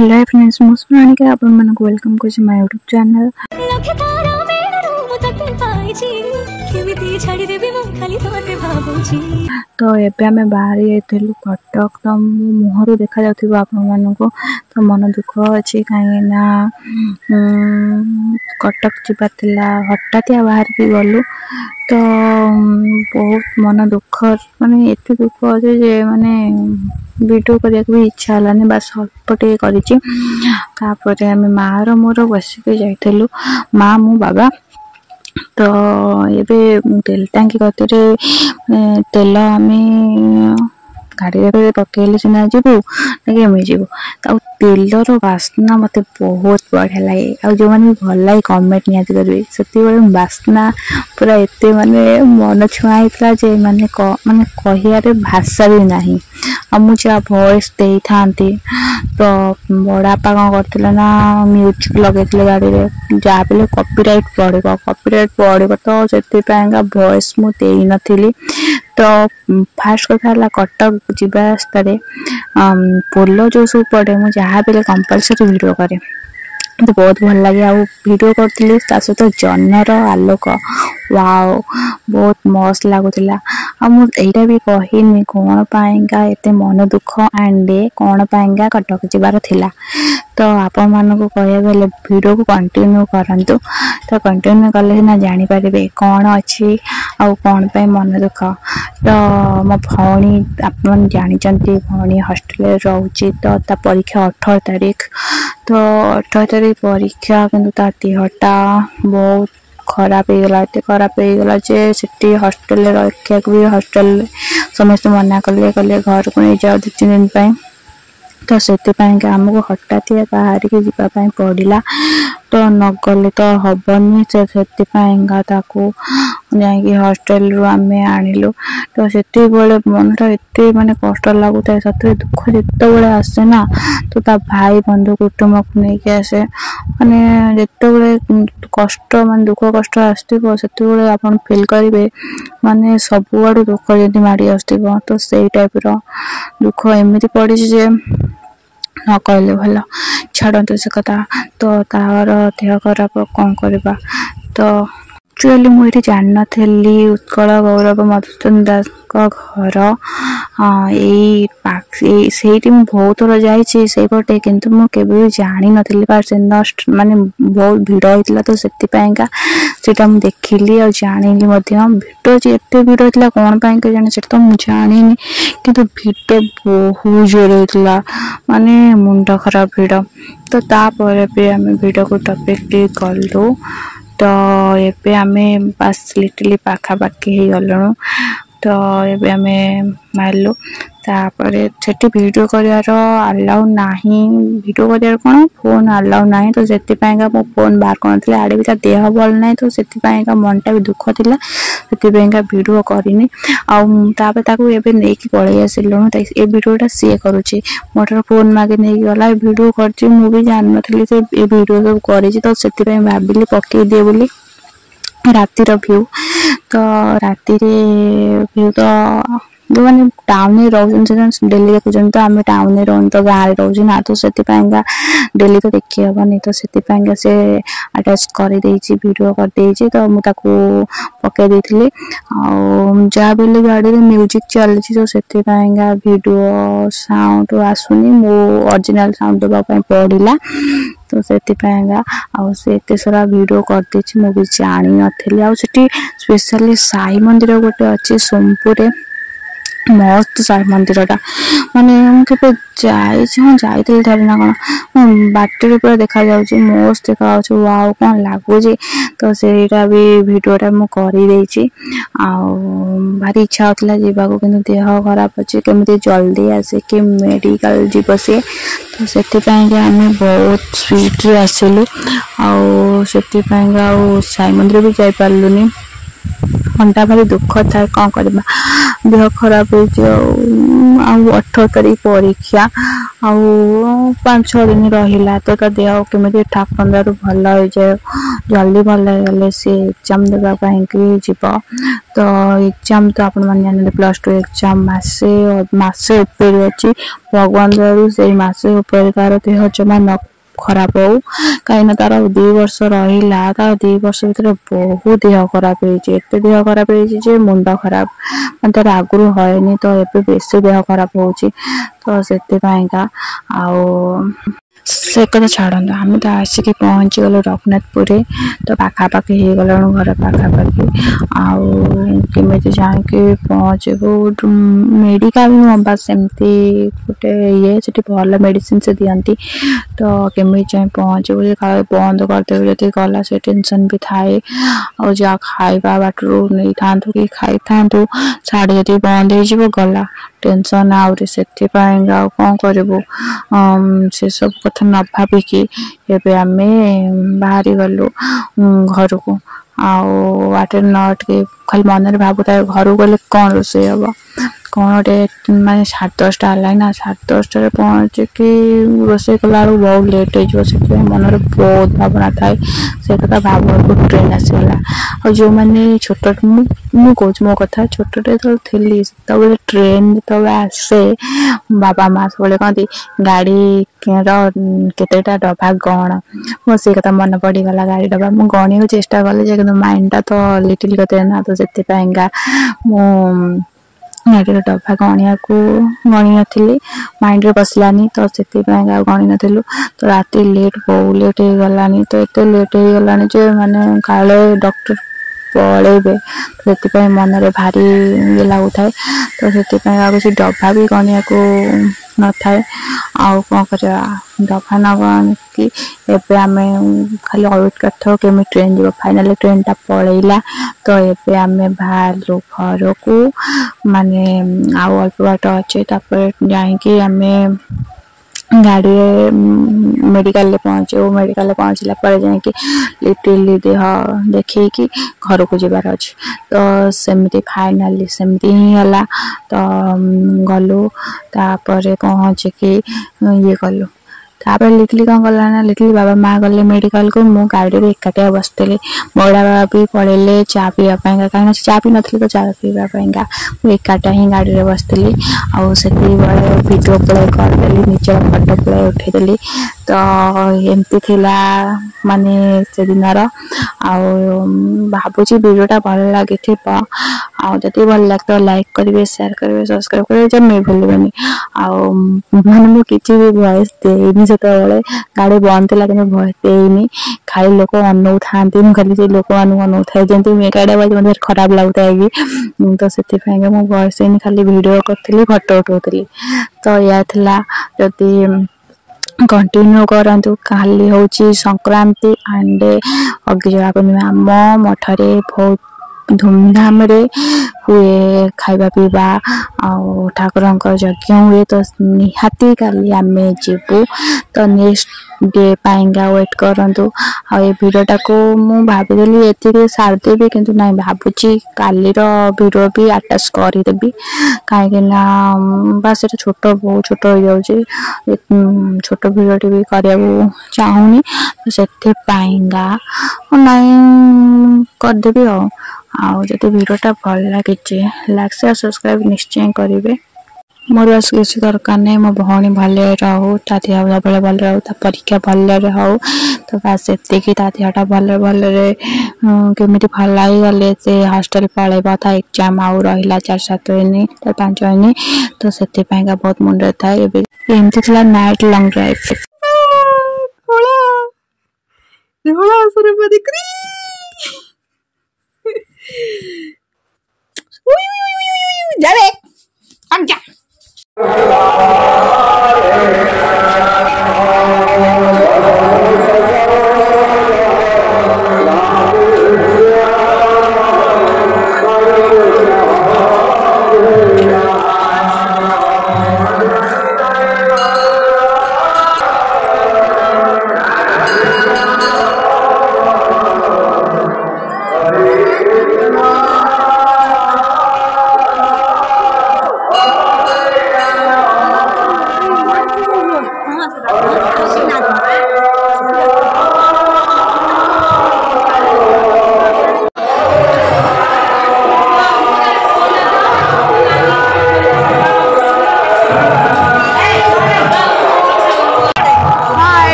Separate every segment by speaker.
Speaker 1: Hello friends मुझे के आपण मानक वेलकम कर माय यूट्यूब चैनल। तो एबे आमे बाहर जाइलु कटक। तो मुहर देखा जाउथिबो आपण मानको तो मन दुख अछि काहे ना कटक जिबातिला हठात या बाहर के गलु तो बहुत मन दुख माने एते दुख अछि जे माने वीडियो करिया भी इच्छा हलानी बस अल्पटे करिछि। तापर आमे मार मोर बसिके जाइथलु माँ मु बाबा। तो एबे तेल टांकी कतरे तेल आमे गाड़ी पकेले सिना जीवु ना जीवु तेलर बास्ना मत बहुत बढ़िया लगे। आ जो मैंने भल लगे कमेंट निहाती करेंगे से बास्ना पूरा एत माने मन छुआ जे माने माने कहियारे भाषा भी नहीं। मुझे भॉइस दे था तो बड़ापा कौन करते ना म्यूजिक लगे गाड़ी में जहाँ भी कॉपीराइट पड़ो तो से भॉइस मुझे नी। तो फास्ट कथा कटक जीवा रास्तार पोल जो सब पड़े मुझे जहाँ भी कंपलसरी वीडियो करे तो बहुत भल लगे। आ वीडियो करी सहित जनर आलोक वाओ बहुत मस्त लगुला। मुझे भी कहनी कौन पाएंगा एते मन दुख एंड कौन पाएंगा कटक जीवार थिला। तो आपण मानक कह गले वीडियो को कंटिन्यू करंतु तो कंटिन्यू कले ना जानी पारे कौन अच्छी आ कौन पे मन दुख। तो मो भौणी आपन जानी भौणी हॉस्टल रोची तो ता परीक्षा 18 तारीख। तो 18 तारीख परीक्षा किंतु ता देहटा बहुत खराब हो गला एते खराब हो गला जे सिटी हॉस्टल रखिया भी हॉस्टल समस्त मना कले घर को नहीं जाओ 2-3 दिन पे। तो से आमको हठात बाहर के जीवाई पड़ा तो नगले तो हबनी से जाकि हॉस्टल रु आमे आनिलु। तो से मन एत माने कष्ट लगुता है सतरे दुख जिते बड़े आसे ना तो ता भाई बंधु कुटुंब को लेकिन आसे माने जिते कष्ट मान दुख कष्ट आसो से आप फिल करेंगे माने सब आड़ दुख जमी माड़ी आसो। तो से टाइप दुख एमती पड़ी जे न कहले भल छाड़ू से कथा। तो तार देह खराब कौन करवा। तो एक्चुअली मुझे जान नी उत्कल गौरव मधुसूदन दास घर यही बहुत थर जापटे किंतु मुझे जानी नी माने बहुत भिड़ होता तो से देखिली और जानी भिड़ जे एत भिड़ होता कौन पाई जाने से तो मुझे जानी किंतु भिड़ बहुत जोर होता माने मुंड खराब भिड़। तो तापर भी आम भिड़ को टपिक गलु तो ये आमे बस लिटली पाखापाखी हो गलु। तो ये आमे मारलु तापर से वीडियो कर अलाउ नहीं वीडियो कर कौन फोन अलाउ नहीं। तो से मो फोन बाहर कर आड़े भी देह भल ना तो से मनटा भी दुख थी से वीडियो करनी आपर नहीं पलि आसलु। ये वीडियोटा सी करुच्ची मोटर फोन मागे नहीं गला वीडियो कर मुझे जान नी से वीडियो सब कर तो से भाविली पकई दिए बोली रातिर व्यू। तो रातिर व्यू तो जो मैंने टाउन रोचे डेली देखुं तो आम टाउन रोन तो गाँव रोचे ना तो से डेली तो देखी हेनी। तो से अटैच कर वीडियो कर तो मुझे पकई देती जहाँ भी गाड़ी में म्यूजिक चलती तो से वीडियो साउंड आसुनी मो ओरिजिनल साउंड देवाई पड़ा। तो से एत सारा वीडियो कर मुझे जानी नी आ स्पेशली साई मंदिर गोटे अच्छी सोमपुर मस्त साई मंदिर टा माने मुझे जाइए थोड़ी ना कौन बाटर पूरा देखा जाऊँ मस्त देखा वाओ कौन लगुच। तो सेटा भी वीडियोटा मुझे भारी इच्छा होता जावाक कि देह खराब अच्छे केमी जल्दी आसे कि मेडिकल जीव सी। तो से आम बहुत स्पीड रे आसलु से साई मंदिर भी जापारूनी अंटा भारी दुख था कौन करवा देह खराब हो 18 तारीख परीक्षा ଆଉ 5-6 दिन रहिला तो ता देह केମିତି ଠାକୁରଙ୍କ ଭଲ ହେଇଯାଏ जल्दी ଭଲ ହେଇଗଲେ ସେ ଏକ୍ଜାମ ଦେବା ପାଇଁକି ଯିବ ତ ଏକ୍ଜାମ ତ ଆପଣମାନେ ଜାଣିଲେ +2 ଏକ୍ଜାମ ମାସେ ଉପରେ ଅଛି ଭଗବାନ ଦୟାରୁ ସେଇ ମାସେ ଉପରେ ତାର ଦେହ ଜମା ନ ଖରାପ ହଉ କାହିଁକିନା ତାର 2 ବର୍ଷ ରହିଲା ତାର 2 ବର୍ଷ ଭିତରେ ବହୁତ ଦେହ ଖରାପ ହେଇଛି ଏତେ ଦେହ ଖରାପ ହେଇଛି ଯେ ମୁଣ୍ଡ ଖରାପ ମାନେ ତାର ଆଗରୁ ହଏନି ତ ଏବେ ବେଶୀ ଦେହ ଖରାପ ହଉଛି ତ ସେଥିପାଇଁକା ଆଉ से कथा छाड़ू आम तो आसिक पहुँची गलु रघुनाथपुर तो पाखापाखि हो गलु घर पाखापाखि आमी जाकि पहुँचबू मेडिकल बस एमती गोटे ये भल मेडिसिन से दिखती तो केमी जाए पहुँचबू बंद करदेवे जब गला से टेंशन भी थाए और जहाँ खाइबा बाटू नहीं था कि खाई था साढ़े जब बंद हो गला टेंशन आउरी से कौन करूँ से सब कथा न भाविकी एबे आमे बाहरी गलु घर को आटे नट के खाली मन भावुता घर गले कौन रोसे हम कौन गोटे माने 10:30 है ना 10:30 पहुँचिकी रोसे कला बहुत लेट हो मन बहुत भावना थाए से कथा भाव ट्रेन आसगला और जो मैंने छोट मुझे मो कथा छोटे जो थी तब ट्रेन जो आसे बाबा माँ सब कहती गाड़ी केतेटा डब्बा गण मो से कथा मन पड़गला गाड़ी डब्बा मुझे गणिक चेष्टा कली माइंड तो लिटिल कते ना तो से मु गाड़ी डब्बा गणिया को गणी नी माइंड रे बसलानी तो से गणी नु तो राति लेट बहुत लेट हो गलानी तो एत लेट हो गलानी जो माने काले डॉक्टर पलैबे से मन में भारी ये लगुए तो से किसी डब्बा भी गणिया को न थाए आउ कौन कर डब्बा न गणिकी एबे आमे खाली वेट करथो केमी ट्रेन जीव फाइनली ट्रेन टा पलैला तो एबे आमे बाहर घर को माने आउ अल्प बाट अच्छे जाकि आमे गाड़ी मेडिकल पहुँचे मेडिकल पहुँचला जाकि लिटरली देह देखे कि घर को जबार अच्छे तो सेमती फाइनाली सेमती ही है तो गलु तापर पहुँचिकी ये कलु तापर लिटली कौन गला ना लिटली बाबा माँ गले मेडिकल को मु गाड़ी रे एकाटिया बसती बड़ा बाबा भी पड़े चा पीवा कहीं चा पी नी तो चा पीवा एकाटिया ही गाड़ी रे बसती आउ से वीडियो प्ले करदेली निजर फटो प्ले उठेदेली तो एमती थिला माने से दिनर भावुची वीडियोटा भल लगी आदि भल लगे लाइक करेंगे शेयर करेंगे सब्सक्राइब करेंगे जब भूलबेनि आने मुझे किसी भी वॉइस देनी से गाड़ी बंद थी कि वॉइस देनी खाली लोक अनु था खाली से लोक अनु था जमी गाड़ी आवाज मतलब खराब लगता है कि तो से वॉइस देनी खाली वीडियो करी फोटो उठाऊली तो यह जदि कंटिन्यू करंतु काली होची संक्रांति एंड अग्निजला पूर्णिमा आम मठरे बहुत धूमधाम रे हुए खाइबा पीवा आउ ठाकुर यज्ञ हुए तो निहाती काली आमे जीवु तो नेक्स्ट डे पाइंगा वेट करंतु आ ये वीडियोटा को मु भाबीदेली एति सारदेवी किंतु नहीं भाबुची काली रो वीडियो भी अटैच कर देबी काहे ना बस एटा छोट बहुत छोट हो जाउची छोट वीडियो भी करिया चाहूनी तो सेथे पाइंगा नहीं कर देबी आउ जब वीडियोटा भल लगे लाइक शेयर सब्सक्राइब निश्चय करेंगे मोर बस किसी दरकार नहीं मो भौणी भले रहू ता देह सब भल रहू ता परीक्षा भल हो तो बस एतिकी ता देहटा भल केमी भल गले से हॉस्टल पलैबा था एग्जाम आउ रहा 4-7 दिन 5 दिन तो से बहुत मुंडे था एमती थी नाइट लॉन्ग ड्राइव
Speaker 2: जाले हम जा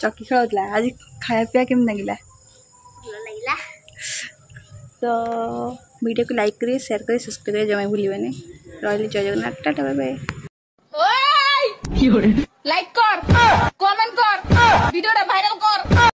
Speaker 1: चकी खेल आज खाया पीया केम लगे तो वीडियो को लाइक करिए शेयर करिए सब्सक्राइब करिए जमा भूलिए रही जय Jagannath ta ta bye bye
Speaker 2: like कर कमेंट कर वीडियोटा भाइराल कर।